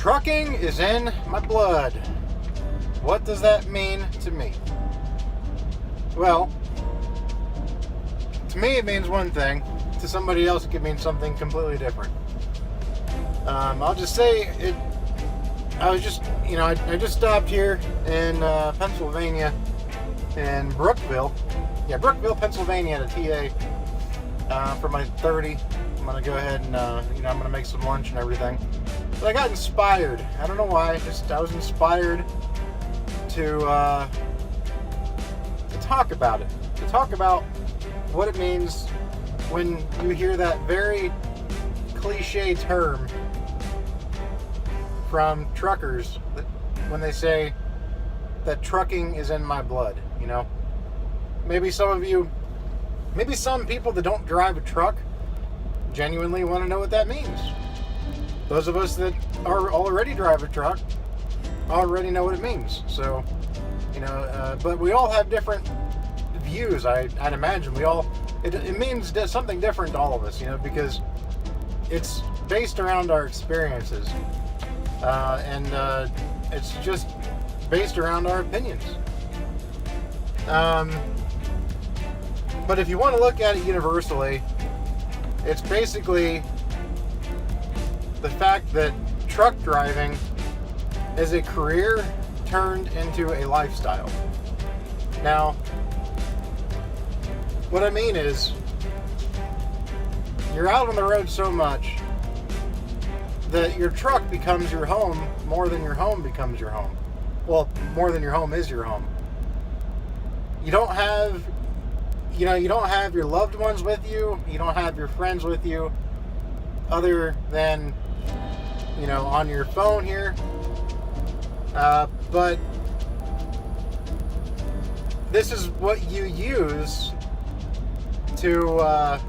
Trucking is in my blood. What does that mean to me? Well, to me it means one thing. To somebody else it could mean something completely different. I'll just say it. I just stopped here in Pennsylvania, in Brookville. Yeah, Brookville, Pennsylvania, at a TA for my 30. I'm gonna go ahead and I'm gonna make some lunch and everything. But I got inspired. I don't know why. I was inspired to talk about it. To talk about what it means when you hear that very cliche term from truckers when they say that trucking is in my blood. Maybe some people that don't drive a truck genuinely want to know what that means. Those of us that already drive a truck already know what it means. So, but we all have different views. I'd imagine it means something different to all of us, because it's based around our experiences. And it's just based around our opinions. But if you want to look at it universally, it's basically the fact that truck driving is a career turned into a lifestyle. Now, what I mean is, you're out on the road so much that your truck becomes your home more than your home becomes your home. Well, more than your home is your home. You don't have your loved ones with you. You don't have your friends with you, other than, on your phone here. But this is what you use to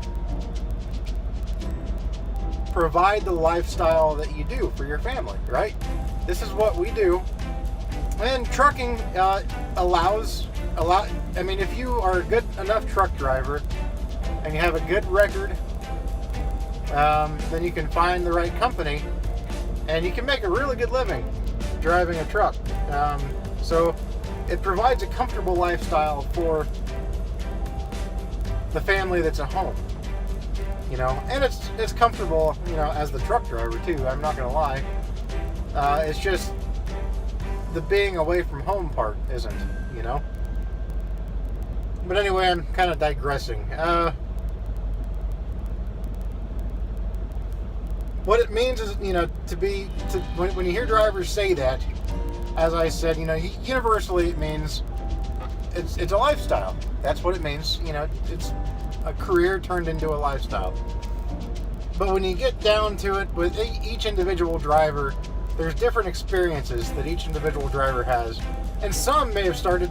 provide the lifestyle that you do for your family, right? This is what we do. And trucking allows a lot. I mean, if you are a good enough truck driver and you have a good record, then you can find the right company and you can make a really good living driving a truck. So it provides a comfortable lifestyle for the family that's at home. And it's comfortable, as the truck driver too. I'm not gonna lie. It's just the being away from home part isn't, But anyway, I'm kind of digressing. What it means is, when you hear drivers say that, as I said, universally it means it's a lifestyle. That's what it means. It's a career turned into a lifestyle. But when you get down to it, with each individual driver, there's different experiences that each individual driver has. And some may have started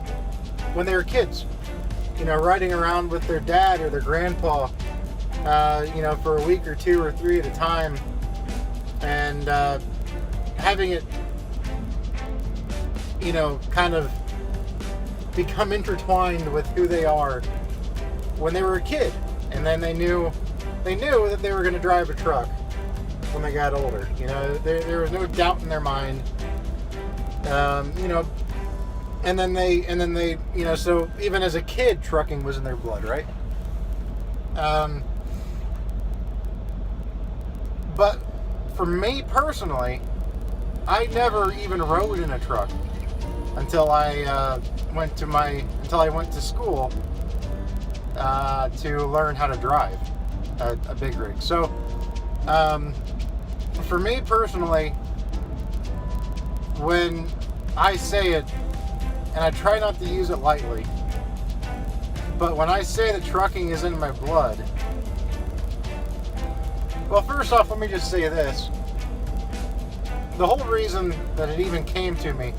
when they were kids, riding around with their dad or their grandpa, for a week or two or three at a time, and having it, kind of become intertwined with who they are when they were a kid. And then they knew that they were going to drive a truck when they got older. There was no doubt in their mind. And then they, so even as a kid, trucking was in their blood, right? But for me personally, I never even rode in a truck until I went to school to learn how to drive a big rig. So, for me personally, when I say it, and I try not to use it lightly, but when I say that trucking is in my blood, well, first off, let me just say this. The whole reason that it even came to me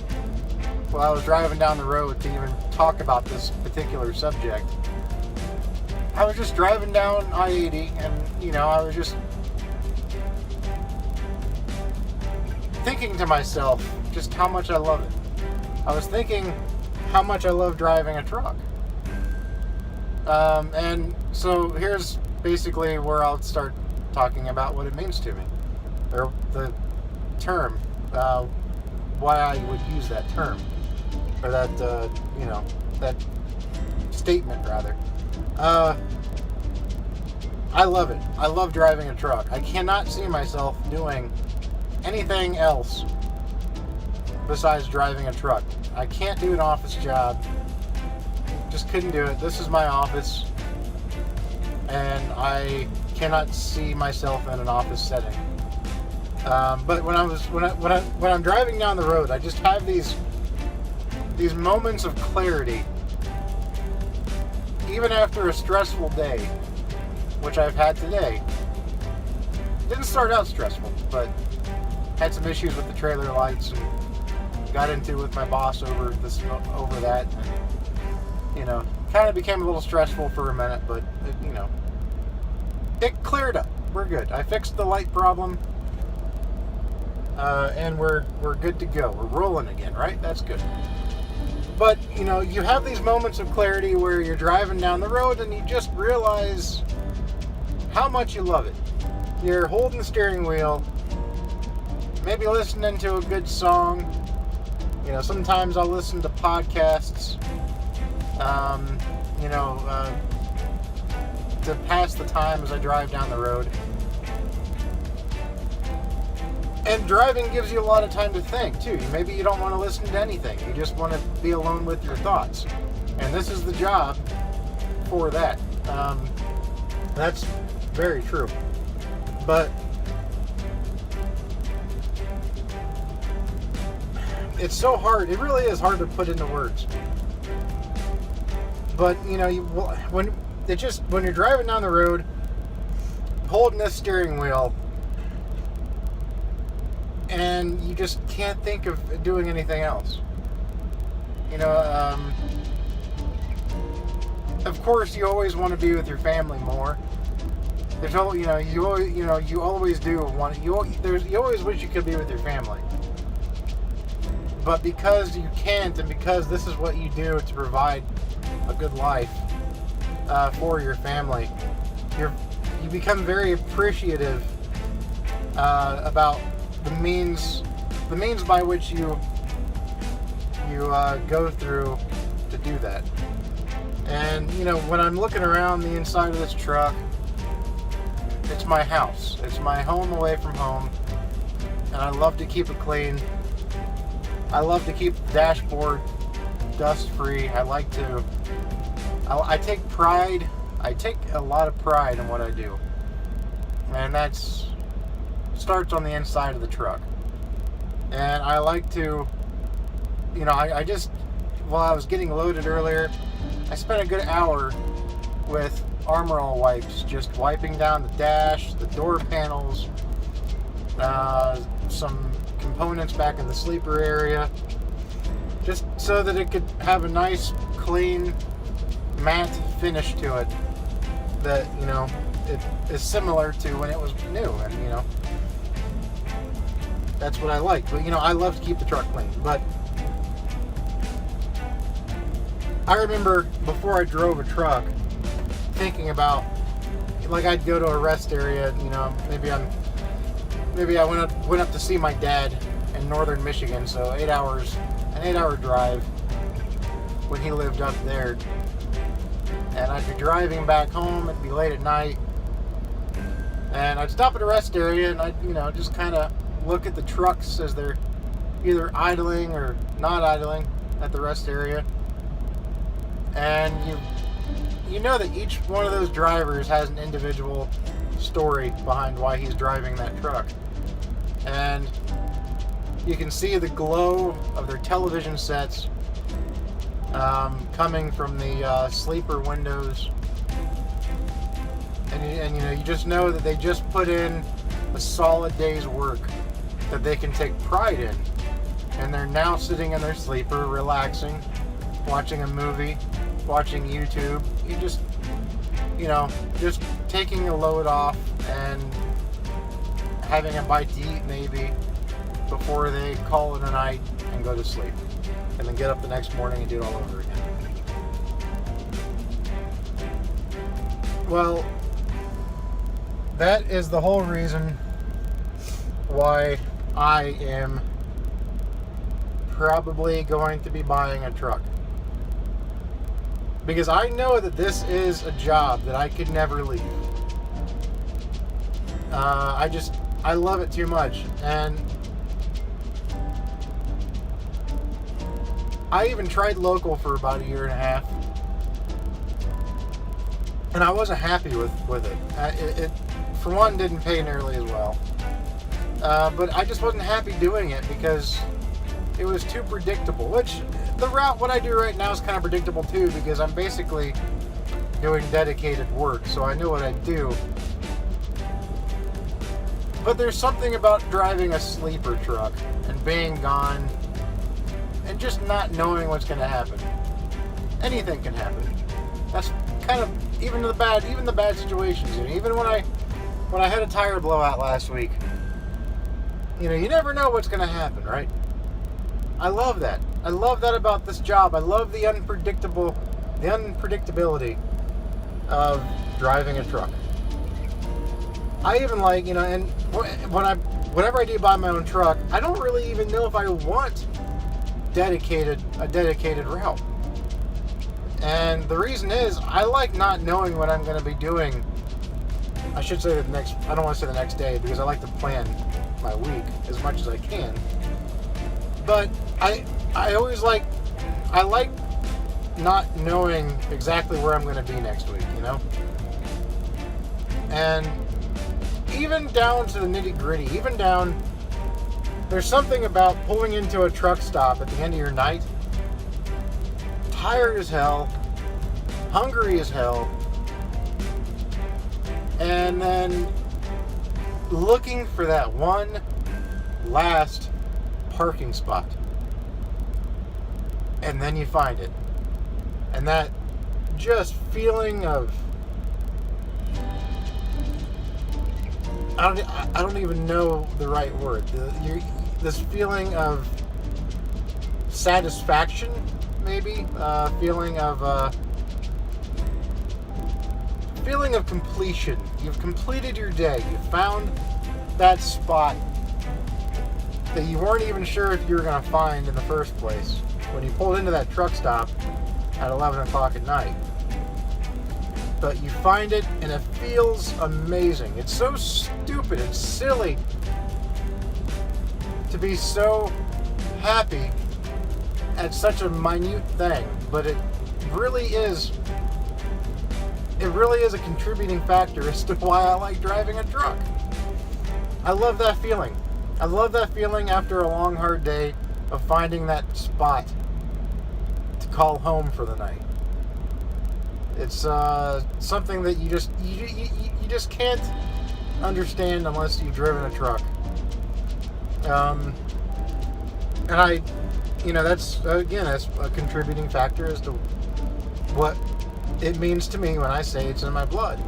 while I was driving down the road to even talk about this particular subject, I was just driving down I-80 and, I was just thinking to myself just how much I love it. I was thinking how much I love driving a truck. And so here's basically where I'll start talking about what it means to me, or the term why I would use that term, or that, that statement, rather. I love it. I love driving a truck. I cannot see myself doing anything else besides driving a truck. I can't do an office job. Just couldn't do it. This is my office, and I cannot see myself in an office setting. But when I'm driving down the road, I just have these moments of clarity, even after a stressful day, which I've had today. Didn't start out stressful, but had some issues with the trailer lights and got into it with my boss over that, and kind of became a little stressful for a minute, but it cleared up. We're good. I fixed the light problem, and we're good to go. We're rolling again, right? That's good. But you have these moments of clarity where you're driving down the road and you just realize how much you love it. You're holding the steering wheel, maybe listening to a good song. Sometimes I'll listen to podcasts, to pass the time as I drive down the road. And driving gives you a lot of time to think, too. Maybe you don't want to listen to anything. You just want to be alone with your thoughts. And this is the job for that. That's very true. But it's so hard. It really is hard to put into words. But, when you're driving down the road, holding this steering wheel, and you just can't think of doing anything else. Of course, you always want to be with your family more. You always do want. You always wish you could be with your family. But because you can't, and because this is what you do to provide a good life for your family, you become very appreciative about the means by which you go through to do that. And when I'm looking around the inside of this truck, it's my house. It's my home away from home, and I love to keep it clean. I love to keep the dashboard dust free. I take pride. I take a lot of pride in what I do, and that's starts on the inside of the truck. And I like to, I just, while I was getting loaded earlier, I spent a good hour with Armor All wipes, just wiping down the dash, the door panels, some components back in the sleeper area, just so that it could have a nice, clean, matte finish to it that, it is similar to when it was new. And, that's what I like. But, I love to keep the truck clean. But I remember before I drove a truck thinking about, like, I'd go to a rest area, maybe I went up to see my dad in northern Michigan, so an 8-hour drive when he lived up there. And I'd be driving back home, it'd be late at night, and I'd stop at a rest area and I'd, just kind of look at the trucks as they're either idling or not idling at the rest area. And you know that each one of those drivers has an individual story behind why he's driving that truck. And you can see the glow of their television sets coming from the sleeper windows. And you just know that they just put in a solid day's work that they can take pride in. And they're now sitting in their sleeper, relaxing, watching a movie, watching YouTube. Just taking a load off and having a bite to eat maybe before they call it a night and go to sleep. And then get up the next morning and do it all over again. Well, that is the whole reason why I am probably going to be buying a truck. Because I know that this is a job that I could never leave. I love it too much. And I even tried local for about a year and a half. And I wasn't happy with it. It, for one, didn't pay nearly as well. But I just wasn't happy doing it because it was too predictable. Which, what I do right now is kind of predictable too, because I'm basically doing dedicated work, so I know what I do. But there's something about driving a sleeper truck and being gone and just not knowing what's going to happen. Anything can happen. That's kind of even the bad situations. Even when I had a tire blowout last week, you never know what's going to happen, right? I love that. I love that about this job. I love the unpredictability of driving a truck. I even like, and whenever I do buy my own truck, I don't really even know if I want a dedicated route. And the reason is, I like not knowing what I'm going to be doing. I should say I don't want to say the next day, because I like to plan my week as much as I can. But I like not knowing exactly where I'm going to be next week, And even down to the nitty-gritty, there's something about pulling into a truck stop at the end of your night, tired as hell, hungry as hell, and then looking for that one last parking spot. And then you find it. And that just feeling of, I don't even know the right word. This feeling of satisfaction, maybe, feeling of completion. You've completed your day. You found that spot that you weren't even sure if you were going to find in the first place when you pulled into that truck stop at 11 o'clock at night. But you find it, and it feels amazing. It's so stupid and silly to be so happy at such a minute thing, but it really is a contributing factor as to why I like driving a truck. I love that feeling. I love that feeling after a long, hard day of finding that spot to call home for the night. It's something that you just can't understand unless you've driven a truck. And that's a contributing factor as to what it means to me when I say it's in my blood.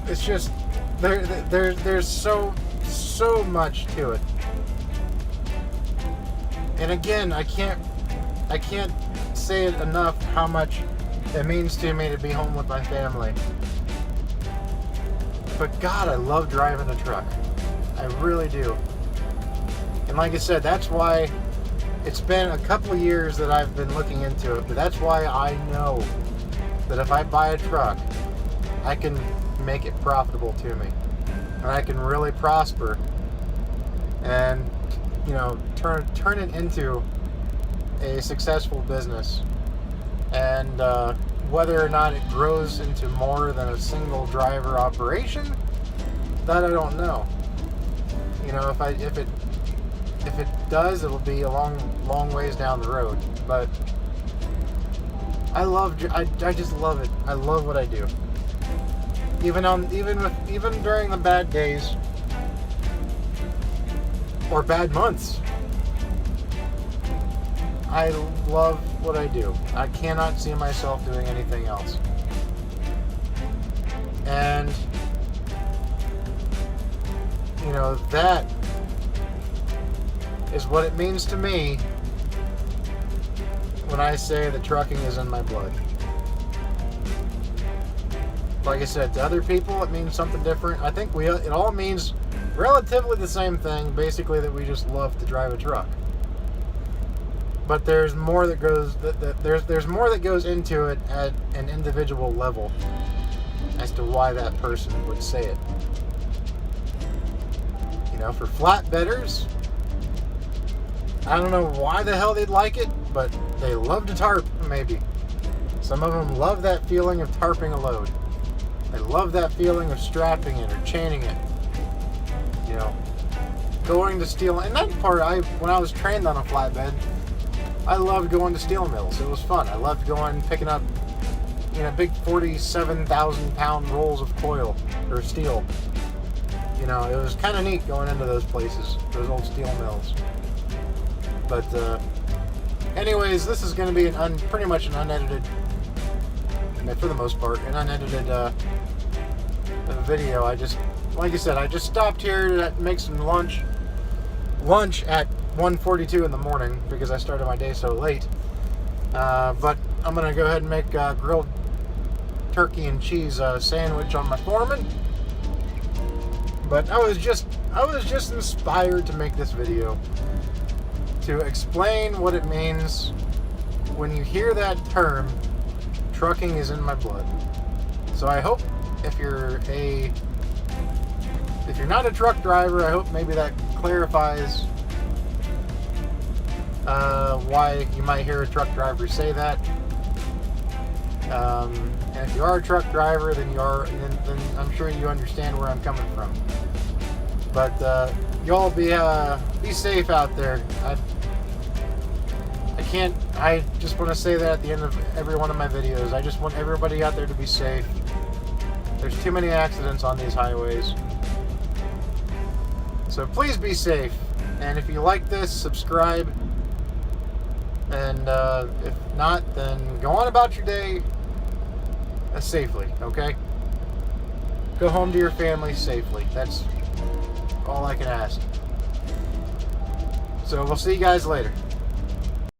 It's just there's so much to it. And again, I can't say it enough how much it means to me to be home with my family. But God, I love driving a truck. I really do. And like I said, that's why it's been a couple of years that I've been looking into it. But that's why I know that if I buy a truck, I can make it profitable to me. And I can really prosper and turn it into a successful business. And whether or not it grows into more than a single driver operation, that I don't know. If it does, it'll be a long ways down the road. But I just love it. I love what I do. Even during the bad days or bad months, I love what I do. I cannot see myself doing anything else. And that is what it means to me when I say that trucking is in my blood. Like I said, to other people it means something different. I think it all means relatively the same thing, basically that we just love to drive a truck. But there's more that goes there's more that goes into it at an individual level as to why that person would say it. You know, for flatbedders, I don't know why the hell they'd like it, but they love to tarp, maybe. Some of them love that feeling of tarping a load. They love that feeling of strapping it or chaining it. You know, going to steel. And that part, when I was trained on a flatbed, I loved going to steel mills. It was fun. I loved going, picking up, you know, big 47,000 pound rolls of coil or steel. You know, it was kind of neat going into those places, those old steel mills. But anyways, this is going to be pretty much an unedited, for the most part, an unedited video. Like I said, I just stopped here to make some lunch at 1:42 in the morning because I started my day so late. But I'm going to go ahead and make grilled turkey and cheese sandwich on my Foreman. But I was just inspired to make this video to explain what it means when you hear that term, trucking is in my blood. So I hope if you're not a truck driver, I hope maybe that clarifies why you might hear a truck driver say that. And if you are a truck driver, then I'm sure you understand where I'm coming from. But y'all be safe out there. I just want to say that at the end of every one of my videos. I just want everybody out there to be safe. There's too many accidents on these highways. So please be safe. And if you like this, subscribe. And if not, then go on about your day safely, okay? Go home to your family safely. That's all I can ask. So we'll see you guys later.